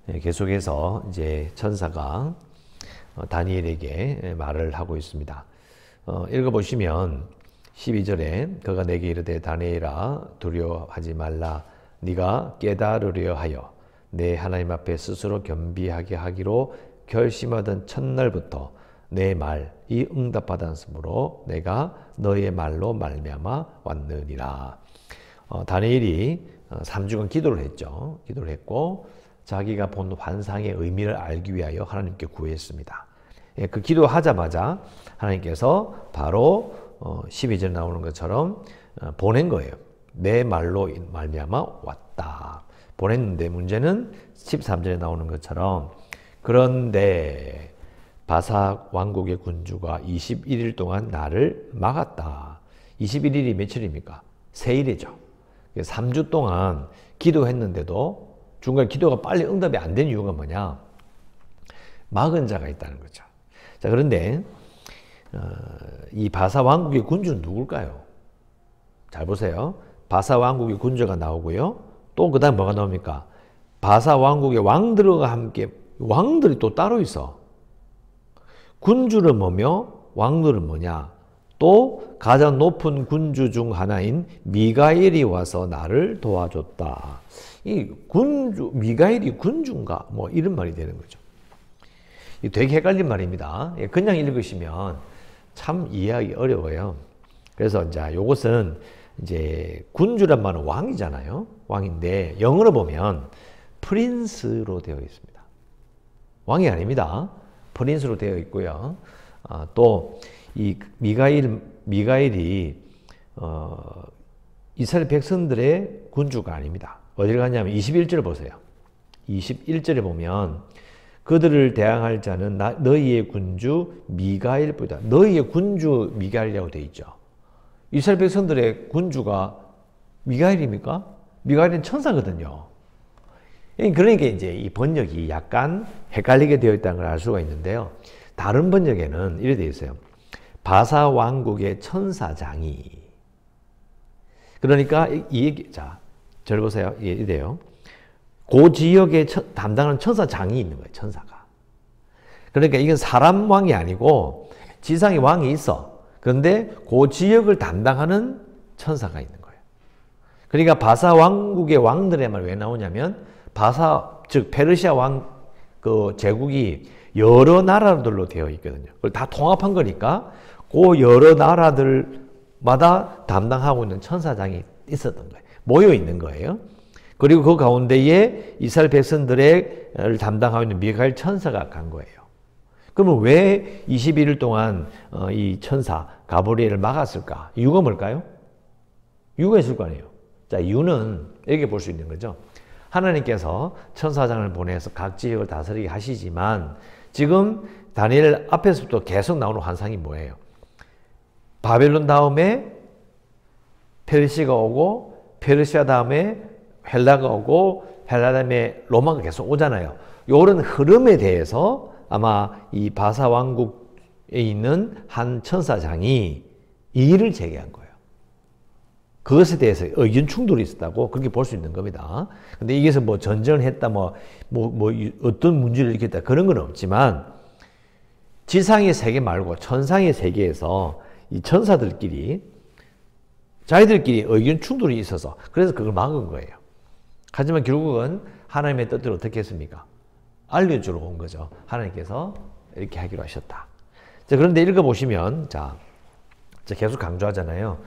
계속해서 이제 천사가 다니엘에게 말을 하고 있습니다. 읽어보시면 12절에 그가 내게 이르되 다니엘아 두려워하지 말라. 네가 깨달으려 하여 내 하나님 앞에 스스로 겸비하게 하기로 결심하던 첫날부터 내 말이 응답받았으므로 내가 너의 말로 말미암아 왔느니라. 다니엘이 3주간 기도를 했죠. 기도를 했고 자기가 본 환상의 의미를 알기 위하여 하나님께 구했습니다. 그 기도하자마자 하나님께서 바로 12절에 나오는 것처럼 보낸 거예요. 내 말로 말미암아 왔다. 보냈는데 문제는 13절에 나오는 것처럼 그런데 바사 왕국의 군주가 21일 동안 나를 막았다. 21일이 며칠입니까? 세일이죠. 3주 동안 기도했는데도 중간에 기도가 빨리 응답이 안 된 이유가 뭐냐? 막은 자가 있다는 거죠. 자, 그런데 이 바사 왕국의 군주는 누굴까요? 잘 보세요. 바사 왕국의 군주가 나오고요. 또 그 다음 뭐가 나옵니까? 바사 왕국의 왕들과 함께 왕들이 또 따로 있어. 군주는 뭐며 왕들은 뭐냐? 또 가장 높은 군주 중 하나인 미가엘이 와서 나를 도와줬다. 이 군주, 미가엘이 군주인가? 뭐 이런 말이 되는 거죠. 되게 헷갈린 말입니다. 그냥 읽으시면 참 이해하기 어려워요. 그래서 이제 요것은 이제 군주란 말은 왕이잖아요. 왕인데 영어로 보면 프린스로 되어 있습니다. 왕이 아닙니다. 프린스로 되어 있고요. 또 이 미가엘이 이스라엘 백성들의 군주가 아닙니다. 어디를 갔냐면 21절 보세요. 21절에 보면 그들을 대항할 자는 너희의 군주 미가엘뿐이다. 너희의 군주 미가엘이라고 되어 있죠. 이스라엘 백성들의 군주가 미가엘입니까? 미가엘은 천사거든요. 그러니까 이제 이 번역이 약간 헷갈리게 되어 있다는 걸 알 수가 있는데요. 다른 번역에는 이렇게 되어 있어요. 바사 왕국의 천사장이. 그러니까 이 얘기, 자, 절 보세요. 이래요. 그 지역에 담당하는 천사장이 있는 거예요. 천사가. 그러니까 이건 사람 왕이 아니고 지상에 왕이 있어. 그런데 그 지역을 담당하는 천사가 있는 거예요. 그러니까 바사 왕국의 왕들의 말 왜 나오냐면 바사, 즉 페르시아 왕 그 제국이 여러 나라들로 되어 있거든요. 그걸 다 통합한 거니까 그 여러 나라들마다 담당하고 있는 천사장이 있었던 거예요. 모여 있는 거예요. 그리고 그 가운데에 이스라엘 백성들을 담당하고 있는 미가엘 천사가 간 거예요. 그러면 왜 21일 동안 이 천사 가브리엘을 막았을까? 이유가 뭘까요? 이유가 있을 거 아니에요. 자, 이유는 이렇게 볼 수 있는 거죠. 하나님께서 천사장을 보내서 각 지역을 다스리게 하시지만 지금 다니엘 앞에서부터 계속 나오는 환상이 뭐예요? 바벨론 다음에 페르시아가 오고 페르시아 다음에 헬라가 오고 헬라 다음에 로마가 계속 오잖아요. 이런 흐름에 대해서 아마 이 바사 왕국에 있는 한 천사장이 이의를 제기한 거예요. 그것에 대해서 의견 충돌이 있었다고 그렇게 볼 수 있는 겁니다. 근데 이게서 뭐 전쟁을 했다, 어떤 문제를 일으켰다, 그런 건 없지만, 지상의 세계 말고 천상의 세계에서 이 천사들끼리, 자기들끼리 의견 충돌이 있어서, 그래서 그걸 막은 거예요. 하지만 결국은 하나님의 뜻대로 어떻게 했습니까? 알려주러 온 거죠. 하나님께서 이렇게 하기로 하셨다. 자, 그런데 읽어보시면, 자, 계속 강조하잖아요.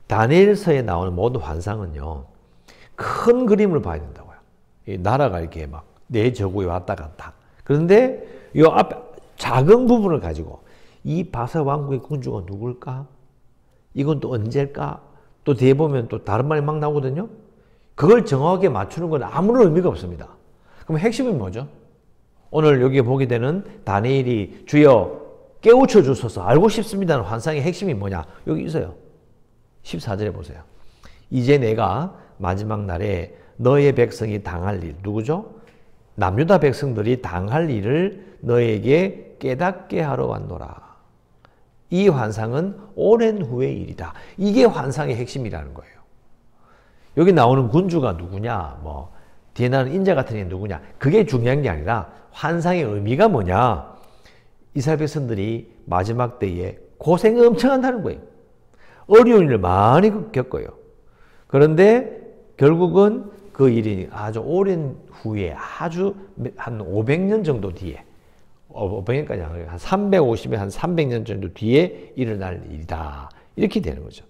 다니엘서에 나오는 모든 환상은요, 큰 그림을 봐야 된다고요. 이 나라가 이렇게 막 내 저구에 왔다 갔다. 그런데 이 앞에 작은 부분을 가지고 이 바사 왕국의 군주가 누굴까? 이건 또 언제일까? 또 뒤에 보면 또 다른 말이 막 나오거든요. 그걸 정확하게 맞추는 건 아무런 의미가 없습니다. 그럼 핵심이 뭐죠? 오늘 여기 보게 되는 다니엘이 주여 깨우쳐 주소서 알고 싶습니다는 환상의 핵심이 뭐냐? 여기 있어요. 14절에 보세요. 이제 내가 마지막 날에 너의 백성이 당할 일, 누구죠? 남유다 백성들이 당할 일을 너에게 깨닫게 하러 왔노라. 이 환상은 오랜 후의 일이다. 이게 환상의 핵심이라는 거예요. 여기 나오는 군주가 누구냐? 뒤에 나오는 인자 같은 게 누구냐? 그게 중요한 게 아니라 환상의 의미가 뭐냐? 이스라엘 백성들이 마지막 때에 고생을 엄청 한다는 거예요. 어려운 일을 많이 겪어요. 그런데 결국은 그 일이 아주 오랜 후에 아주 한 500년 정도 뒤에 500년까지 한 350에 한 300년 정도 뒤에 일어날 일이다. 이렇게 되는 거죠.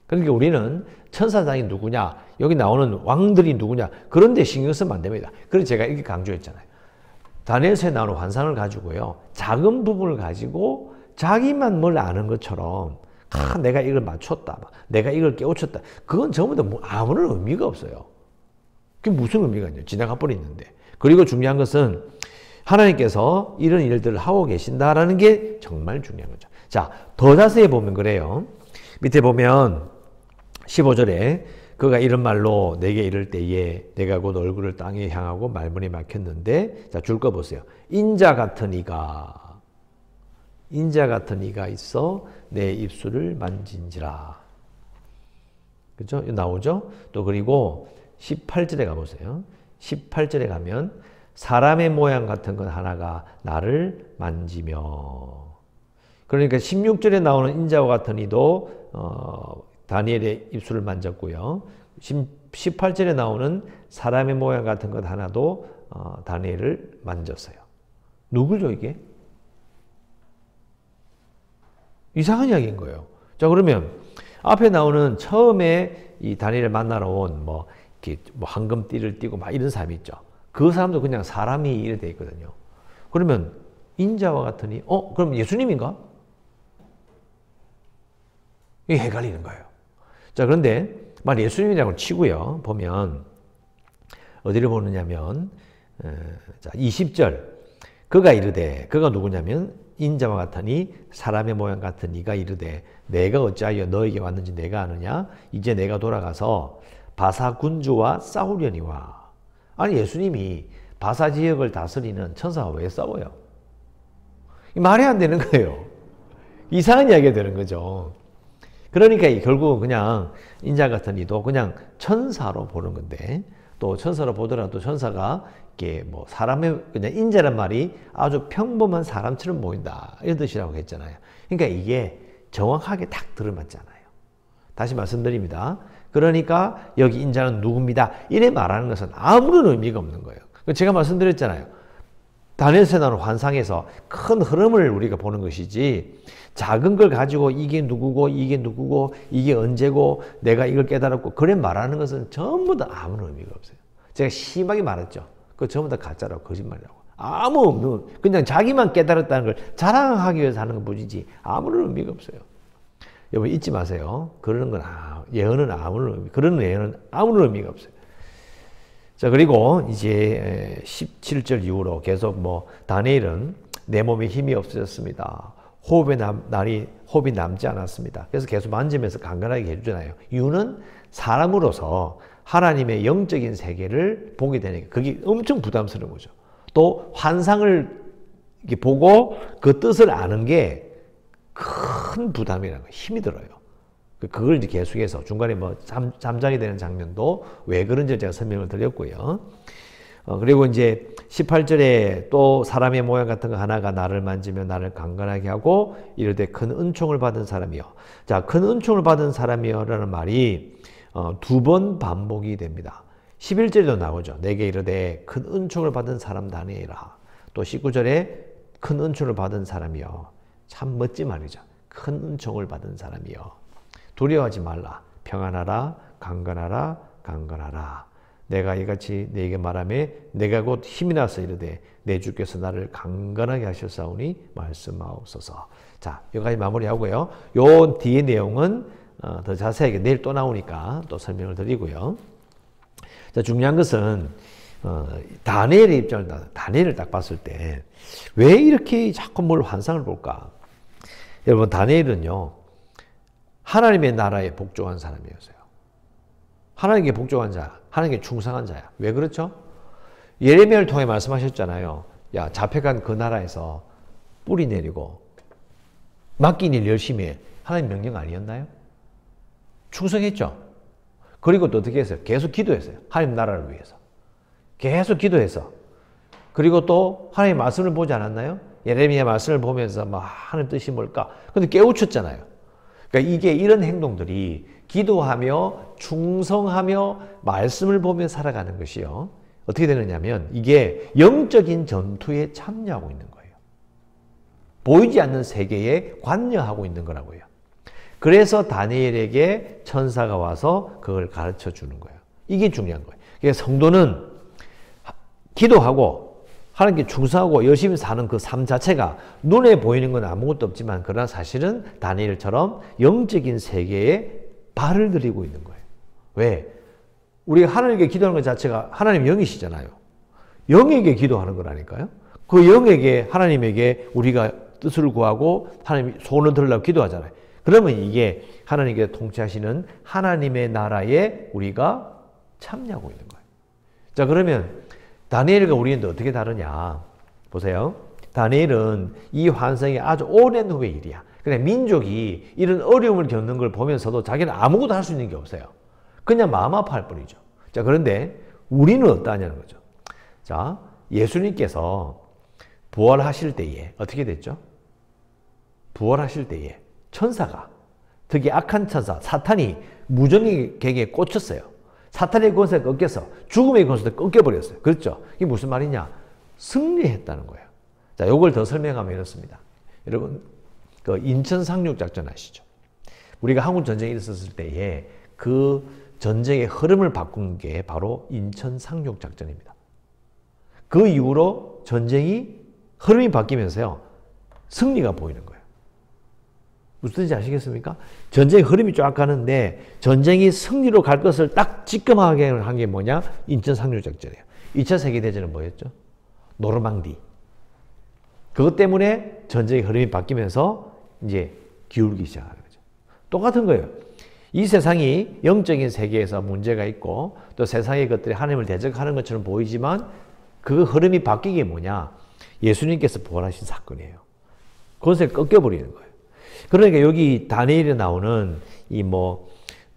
그러니까 우리는 천사장이 누구냐, 여기 나오는 왕들이 누구냐, 그런 데 신경 쓰면 안 됩니다. 그래서 제가 이렇게 강조했잖아요. 다니엘서에 나오는 환상을 가지고요, 작은 부분을 가지고 자기만 뭘 아는 것처럼 내가 이걸 맞췄다, 내가 이걸 깨우쳤다, 그건 전부 다 아무런 의미가 없어요. 그게 무슨 의미가 있냐, 지나가 버리는데. 그리고 중요한 것은 하나님께서 이런 일들을 하고 계신다라는 게 정말 중요한 거죠. 자, 더 자세히 보면 그래요. 밑에 보면 15절에 그가 이런 말로 내게 이를 때에 내가 곧 얼굴을 땅에 향하고 말문이 막혔는데, 자, 줄 거 보세요. 인자 같은 이가 있어 내 입술을 만진지라. 그죠? 나오죠? 또 그리고 18절에 가보세요. 18절에 가면 사람의 모양 같은 것 하나가 나를 만지며. 그러니까 16절에 나오는 인자와 같은 이도 다니엘의 입술을 만졌고요. 18절에 나오는 사람의 모양 같은 것 하나도 다니엘을 만졌어요. 누굴요, 이게? 이상한 이야기인 거예요. 자, 그러면 앞에 나오는 처음에 이 다니엘을 만나러 온 이렇게 황금띠를 띠고 막 이런 사람이 있죠. 그 사람도 그냥 사람이 이래 돼 있거든요. 그러면 인자와 같으니 그럼 예수님인가? 이게 헷갈리는 거예요. 자, 그런데 만 예수님이라고 치고요. 보면 어디를 보느냐면 자, 20절 그가 이르되, 그가 누구냐면 인자와 같으니 사람의 모양 같은 이가 이르되 내가 어찌하여 너에게 왔는지 내가 아느냐? 이제 내가 돌아가서 바사 군주와 싸우려니와. 아니, 예수님이 바사 지역을 다스리는 천사와 왜 싸워요? 말이 안 되는 거예요. 이상한 이야기가 되는 거죠. 그러니까 결국은 그냥 인자 같은 이도 그냥 천사로 보는 건데, 또 천사로 보더라도 천사가 이게 사람의 그냥 인자란 말이 아주 평범한 사람처럼 보인다, 이런 뜻이라고 했잖아요. 그러니까 이게 정확하게 딱 들어맞잖아요. 다시 말씀드립니다. 그러니까 여기 인자는 누굽니다, 이래 말하는 것은 아무런 의미가 없는 거예요. 제가 말씀드렸잖아요. 다니엘서에 나오는 환상에서 큰 흐름을 우리가 보는 것이지, 작은 걸 가지고 이게 누구고 이게 언제고 내가 이걸 깨달았고 그래 말하는 것은 전부 다 아무런 의미가 없어요. 제가 심하게 말했죠. 그거 전부 다 가짜라고, 거짓말이라고. 아무 없는, 그냥 자기만 깨달았다는 걸 자랑하기 위해서 하는 것 뿐이지 아무런 의미가 없어요. 여러분 잊지 마세요. 그런 건 예언은 그런 예언은 아무런 의미가 없어요. 자, 그리고 이제 17절 이후로 계속 다니엘은 내 몸에 힘이 없어졌습니다. 호흡이 남지 않았습니다. 그래서 계속 만지면서 간간하게 해주잖아요. 이유는 사람으로서 하나님의 영적인 세계를 보게 되니까 그게 엄청 부담스러운 거죠. 또 환상을 보고 그 뜻을 아는 게 큰 부담이라는 거예요. 힘이 들어요. 그걸 이제 계속해서 중간에 잠자게 되는 장면도 왜 그런지 제가 설명을 드렸고요. 그리고 이제 18절에 또 사람의 모양 같은 거 하나가 나를 만지며 나를 강건하게 하고 이르되 큰 은총을 받은 사람이요. 자, 큰 은총을 받은 사람이요라는 말이 두 번 반복이 됩니다. 11절에도 나오죠. 내게 이르되 큰 은총을 받은 사람 다니엘아. 또 19절에 큰 은총을 받은 사람이요. 참 멋진 말이죠. 큰 은총을 받은 사람이요. 두려워하지 말라. 평안하라. 강건하라. 강건하라. 내가 이같이 네게 말하며 내가 곧 힘이 나서 이르되 내 주께서 나를 강건하게 하셨사오니 말씀하옵소서. 자, 여기까지 마무리하고요. 요 뒤에 내용은 더 자세하게 내일 또 나오니까 또 설명을 드리고요. 자, 중요한 것은 다니엘의 입장을 다니엘을 딱 봤을 때 왜 이렇게 자꾸 뭘 환상을 볼까? 여러분, 다니엘은요 하나님의 나라에 복종한 사람이었어요. 하나님께 복종한 자, 하나님께 충성한 자야. 왜 그렇죠? 예레미야를 통해 말씀하셨잖아요. 야, 잡혀간 그 나라에서 뿌리 내리고 맡긴 일 열심히 해. 하나님 명령 아니었나요? 충성했죠. 그리고 또 어떻게 했어요? 계속 기도했어요. 하나님 나라를 위해서. 계속 기도해서. 그리고 또 하나님의 말씀을 보지 않았나요? 예레미야 말씀을 보면서 막 하나님 뜻이 뭘까? 근데 깨우쳤잖아요. 그러니까 이게 이런 행동들이 기도하며 충성하며 말씀을 보며 살아가는 것이요. 어떻게 되느냐면 이게 영적인 전투에 참여하고 있는 거예요. 보이지 않는 세계에 관여하고 있는 거라고요. 그래서 다니엘에게 천사가 와서 그걸 가르쳐 주는 거예요. 이게 중요한 거예요. 그러니까 성도는 기도하고 하나님께 충성하고 열심히 사는 그 삶 자체가 눈에 보이는 건 아무것도 없지만 그러나 사실은 다니엘처럼 영적인 세계에 발을 들이고 있는 거예요. 왜? 우리가 하나님께 기도하는 것 자체가 하나님 영이시잖아요. 영에게 기도하는 거라니까요. 그 영에게 하나님에게 우리가 뜻을 구하고 하나님 소원을 들으려고 기도하잖아요. 그러면 이게 하나님께 통치하시는 하나님의 나라에 우리가 참여하고 있는 거예요. 자, 그러면 다니엘과 우리는 어떻게 다르냐? 보세요. 다니엘은 이 환상이 아주 오랜 후의 일이야. 그냥 민족이 이런 어려움을 겪는 걸 보면서도 자기는 아무것도 할 수 있는 게 없어요. 그냥 마음 아파할 뿐이죠. 자, 그런데 우리는 어떠냐는 거죠. 자, 예수님께서 부활하실 때에 어떻게 됐죠? 부활하실 때에 천사가, 특히 악한 천사 사탄이 무정익에게 꽂혔어요. 사탄의 권세가 꺾여서 죽음의 권세도 꺾여버렸어요. 그렇죠? 이게 무슨 말이냐? 승리했다는 거예요. 자, 요걸 더 설명하면 이렇습니다. 여러분, 그 인천 상륙 작전 아시죠? 우리가 한국 전쟁이 있었을 때에 그 전쟁의 흐름을 바꾼 게 바로 인천 상륙 작전입니다. 그 이후로 전쟁이 흐름이 바뀌면서요, 승리가 보이는 거예요. 무슨 뜻인지 아시겠습니까? 전쟁의 흐름이 쫙 가는데 전쟁이 승리로 갈 것을 딱 직감하게 한 게 뭐냐? 인천 상륙작전이에요. 2차 세계대전은 뭐였죠? 노르망디. 그것 때문에 전쟁의 흐름이 바뀌면서 이제 기울기 시작하는 거죠. 똑같은 거예요. 이 세상이 영적인 세계에서 문제가 있고 또 세상의 것들이 하나님을 대적하는 것처럼 보이지만 그 흐름이 바뀐 게 뭐냐? 예수님께서 부활하신 사건이에요. 그것을 꺾여버리는 거예요. 그러니까 여기 다니엘에 나오는 이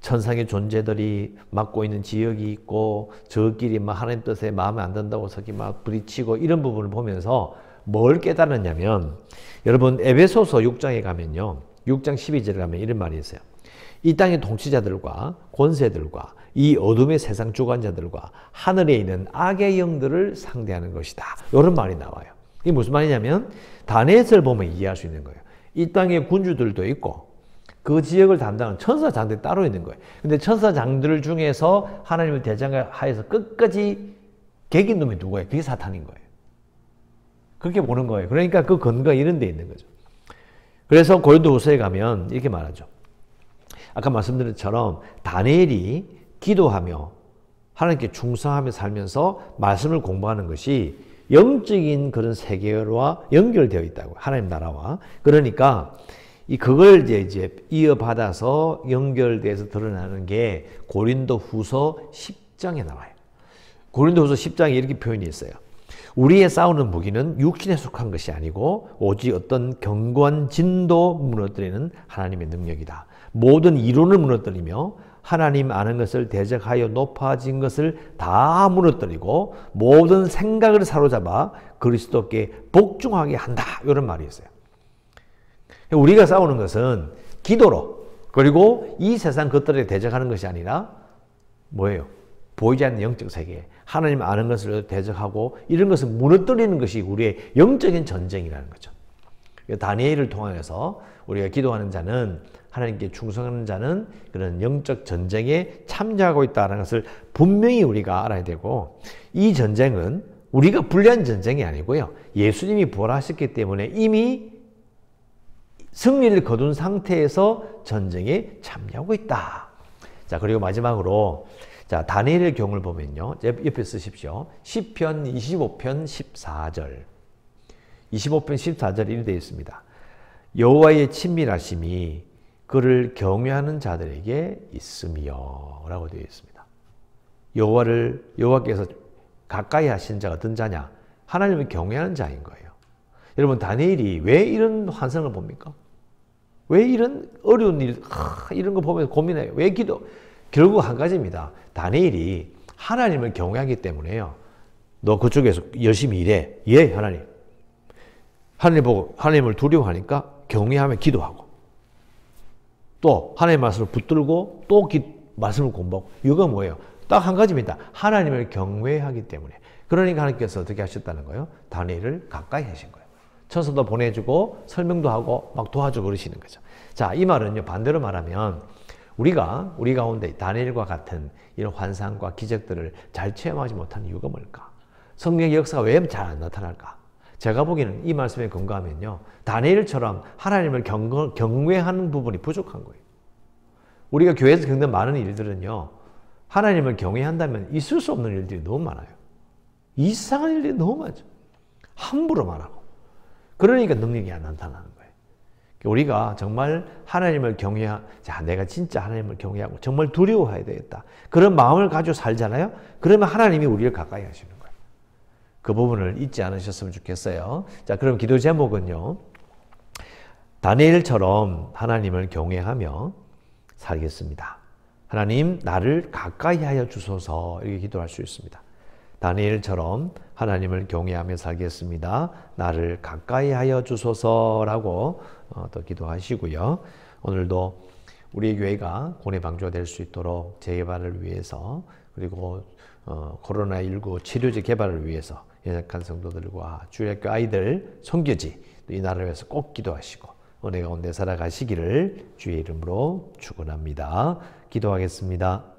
천상의 존재들이 맡고 있는 지역이 있고 저끼리 막 하나님 뜻에 마음에 안 든다고 서기 막 부딪히고 이런 부분을 보면서 뭘 깨달았냐면 여러분 에베소서 6장에 가면요. 6장 12절에 가면 이런 말이 있어요. 이 땅의 통치자들과 권세들과 이 어둠의 세상 주관자들과 하늘에 있는 악의 영들을 상대하는 것이다. 이런 말이 나와요. 이게 무슨 말이냐면 다니엘을 보면 이해할 수 있는 거예요. 이 땅에 군주들도 있고 그 지역을 담당하는 천사장들이 따로 있는 거예요. 근데 천사장들 중에서 하나님을 대장하여서 끝까지 개긴 놈이 누구예요? 그게 사탄인 거예요. 그렇게 보는 거예요. 그러니까 그 근거가 이런 데 있는 거죠. 그래서 고린도후서에 가면 이렇게 말하죠. 아까 말씀드린 것처럼 다니엘이 기도하며 하나님께 충성하며 살면서 말씀을 공부하는 것이 영적인 그런 세계와 연결되어 있다고. 하나님 나라와. 그러니까 그걸 이제 이어받아서 연결돼서 드러나는 게 고린도후서 10장에 나와요. 고린도후서 10장에 이렇게 표현이 있어요. 우리의 싸우는 무기는 육신에 속한 것이 아니고 오직 어떤 견고한 진도 무너뜨리는 하나님의 능력이다. 모든 이론을 무너뜨리며 하나님 아는 것을 대적하여 높아진 것을 다 무너뜨리고 모든 생각을 사로잡아 그리스도께 복종하게 한다. 이런 말이 있어요. 우리가 싸우는 것은 기도로 그리고 이 세상 것들에 대적하는 것이 아니라 뭐예요? 보이지 않는 영적 세계, 하나님 아는 것을 대적하고 이런 것을 무너뜨리는 것이 우리의 영적인 전쟁이라는 거죠. 다니엘을 통해서 우리가 기도하는 자는 하나님께 충성하는 자는 그런 영적 전쟁에 참여하고 있다는 것을 분명히 우리가 알아야 되고 이 전쟁은 우리가 불리한 전쟁이 아니고요. 예수님이 부활하셨기 때문에 이미 승리를 거둔 상태에서 전쟁에 참여하고 있다. 자, 그리고 마지막으로 자, 다니엘의 경우를 보면요. 옆에 쓰십시오. 시편 25편 14절. 25편 14절에 이렇게 되어 있습니다. 여호와의 친밀하심이 그를 경외하는 자들에게 있으며 라고 되어 있습니다. 여호와께서 가까이 하신 자가 어떤 자냐? 하나님을 경외하는 자인 거예요. 여러분 다니엘이 왜 이런 환상을 봅니까? 왜 이런 어려운 일, 이런 거 보면서 고민해요? 왜 기도? 결국 한 가지입니다. 다니엘이 하나님을 경외하기 때문에요. 너 그쪽에서 열심히 일해. 예, 하나님. 하나님 보고 하나님을 두려워하니까 경외하며 기도하고 또 하나님의 말씀을 붙들고 또 말씀을 공부하고 이거 뭐예요? 딱 한 가지입니다. 하나님을 경외하기 때문에. 그러니까 하나님께서 어떻게 하셨다는 거예요? 다니엘을 가까이 하신 거예요. 천사도 보내주고 설명도 하고 막 도와주고 그러시는 거죠. 자, 이 말은요, 반대로 말하면 우리 가운데 다니엘과 같은 이런 환상과 기적들을 잘 체험하지 못하는 이유가 뭘까? 성령의 역사가 왜 잘 안 나타날까? 제가 보기에는 이 말씀에 근거하면요, 다니엘처럼 하나님을 경외하는 부분이 부족한 거예요. 우리가 교회에서 겪는 많은 일들은요, 하나님을 경외한다면 있을 수 없는 일들이 너무 많아요. 이상한 일들이 너무 많죠. 함부로 말하고. 그러니까 능력이 안 나타나는 거예요. 우리가 정말 하나님을 자, 내가 진짜 하나님을 경외하고 정말 두려워해야 되겠다. 그런 마음을 가지고 살잖아요. 그러면 하나님이 우리를 가까이 하시는 거예요. 그 부분을 잊지 않으셨으면 좋겠어요. 자, 그럼 기도 제목은요, 다니엘처럼 하나님을 경외하며 살겠습니다. 하나님, 나를 가까이 하여 주소서. 이렇게 기도할 수 있습니다. 다니엘처럼 하나님을 경외하며 살겠습니다. 나를 가까이 하여 주소서라고 또 기도하시고요. 오늘도 우리 교회가 고뇌방주가 될 수 있도록 재개발을 위해서, 그리고 코로나19 치료제 개발을 위해서 연약한 성도들과 주일학교 아이들 선교지, 이 나라를 위해서 꼭 기도하시고 은혜 가운데 살아가시기를 주의 이름으로 축원합니다. 기도하겠습니다.